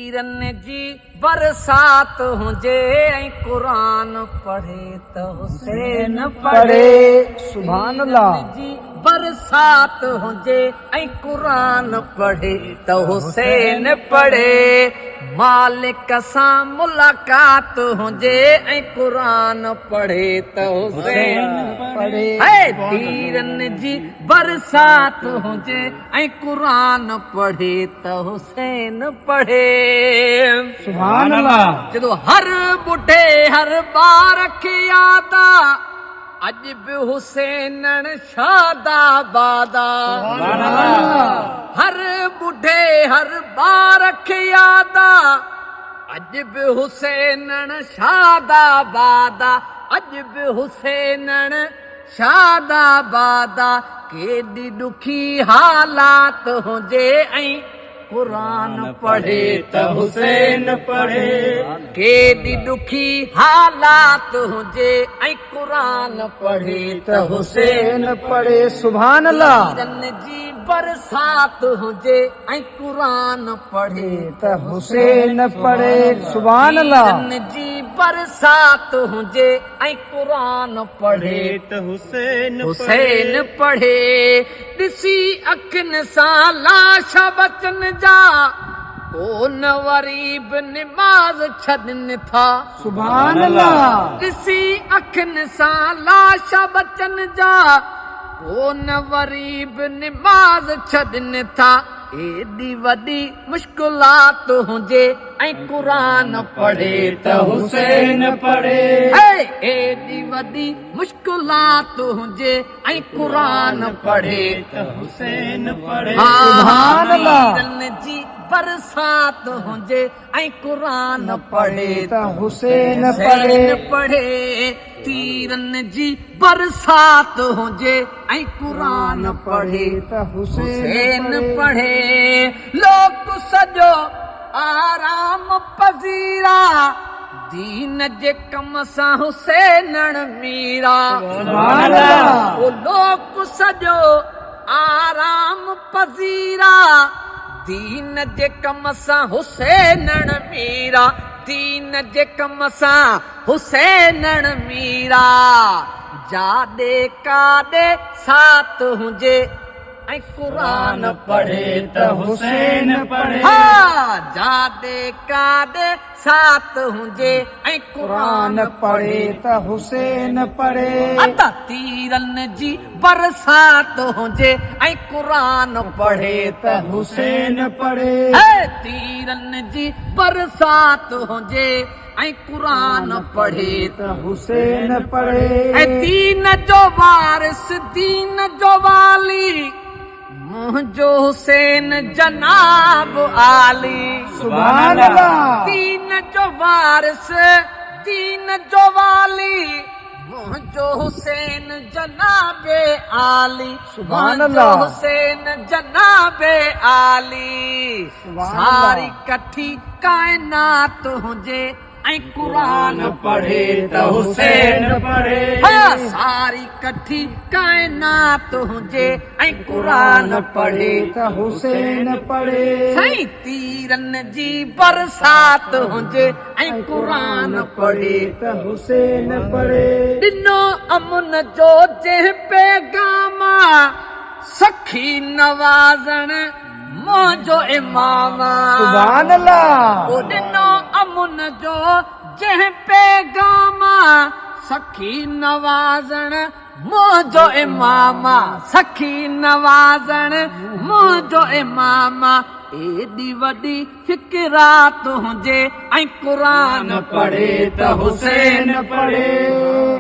तीरन जी बरसात हुजे ऐं क़ुरान पढ़े त हुसैन पढ़े। सुभान अल्लाह। जी बरसात हुजे ऐं क़ुरान पढ़े त हुसैन पढ़े। मालिक सां मुलाक़ात हुजे ऐं क़ुरान पढ़े त हुसैन पढ़े। है। तीरन जी बरसात हुजे ऐं क़ुरान पढ़े त हुसैन पढ़े। सुभान अल्लाह। जदों हर बुढ़े हर ॿार खे याद आ, अॼु बि हुसैनण शादाबाद आ। हर बुढ़े हर ॿार खे याद आ, अॼु बि हुसैनण शादाबाद आ। अॼु बि हुसैनण शादाबाद आ। केॾी ॾुखी हालात हुजे ऐं क़ुरान पढ़े त हुसैन पढ़े। केॾी ॾुखी हालात हुजे ऐं क़ुरान पढ़े त हुसैन पढ़े। सुभान अल्लाह। तीरन जी बरसात हुजे ऐं क़ुरान पढ़े त हुसैन पढ़े। सुभान अल्लाह। तीरन जी बरसात हुजे ऐं क़ुरान पढ़े त हुसैन हुसैन पढ़े। ॾिसी अखियुनि सां लाश बचन जा, कोन वरी बि निमाज़ छॾनि था। सुभान अल्लाह। ॾिसी अखियुनि सां लाश बचन जा, कोन वरी बि निमाज़ छॾनि था। एॾी वॾी मुश्किलात हुजे ऐं क़ुरान पढ़े त हुसैन पढ़े। एॾी वॾी मुश्किलात हुजे ऐं क़ुरान पढ़े त हुसैन पढ़े। सुभान अल्लाह। तीरन जी बरसात हुजे ऐं क़ुरान पढ़े त हुसैन हुसैन पढ़े। पढ़े। तीरन जी बरसात हुजे ऐं क़ुरान पढ़े त हुसैन पढ़े। लोक सॼो आराम पज़ीरा, दीन जे कम सां हुसैनण मीरा। सुभान अल्लाह। ओ लोक सॼो आराम पज़ीरा, दीन जे कम सां हुसैनण मीरा। दीन जे कम सां हुसैनण मीरा। जाॾे काॾे साथ हुजे ऐं क़ुरान पढ़े त हुसैन पढ़े। जाॾे काॾे साथ हुजे ऐं क़ुरान पढ़े त हुसैन पढ़े। अत तीरन जी बरसात हुजे ऐं क़ुरान पढ़े त हुसैन पढ़े। तीरन जी बरसात हुजे ऐं क़ुरान पढ़े त हुसैन पढ़े। ऐं दीन जो वारिस दीन जो वाली, मुंहिंजो हुसैन जनाब आली। सुभान अल्लाह। दीन जो वारिस दीन जो वाली, मुंहिंजो हुसैन जनाबे आली। सुभान मुंहिंजो अल्लाह। हुसैन जनाबे आली। सुभान सारी अल्लाह। कठी काइनात हुजे ऐं क़ुरान पढ़े त हुसैन पढ़े। सारी कठी काइनात हुजे ऐं क़ुरान पढ़े त हुसैन पढ़े। साईं तीरन जी बरसात हुजे ऐं क़ुरान पढ़े त हुसैन पढ़े। ॾिनो अमुन जो जंहिं पैगाम, सखी नवाज़ण मुंहिंजो इमाम। सुभान अल्लाह। ओ ॾिनो अमुन जो जंहिं पैगाम, सखी नवाज़ण मुंहिंजो इमाम। सखी नवाज़ण मुंहिंजो इमाम। एॾी वॾी फिकिरात हुजे ऐं क़ुरान पढ़े त हुसैन पढ़े।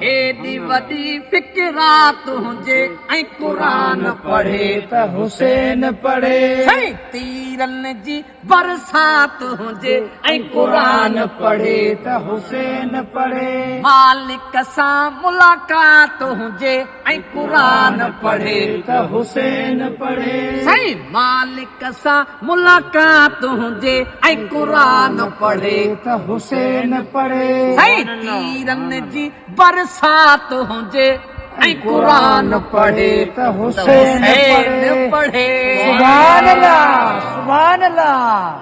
एॾी वॾी फिकिरात हुजे ऐं क़ुरान पढ़े त हुसैन पढ़े। साईं तीरन जी बरसात हुजे ऐं क़ुरान पढ़े त हुसैन पढ़े। मालिक सां मुलाक़ात हुजे ऐं क़ुरान पढ़े त हुसैन पढ़े। साईं मालिक सां मुलाक़ात हुजे ऐं क़ुरान पढ़े त हुसैन पढ़े। साईं तीरन जी बरसात हुजे ऐं क़ुरान पढ़े त हुसैन हुसैन पढ़े। सुभान अल्लाह। सुभान अल्लाह।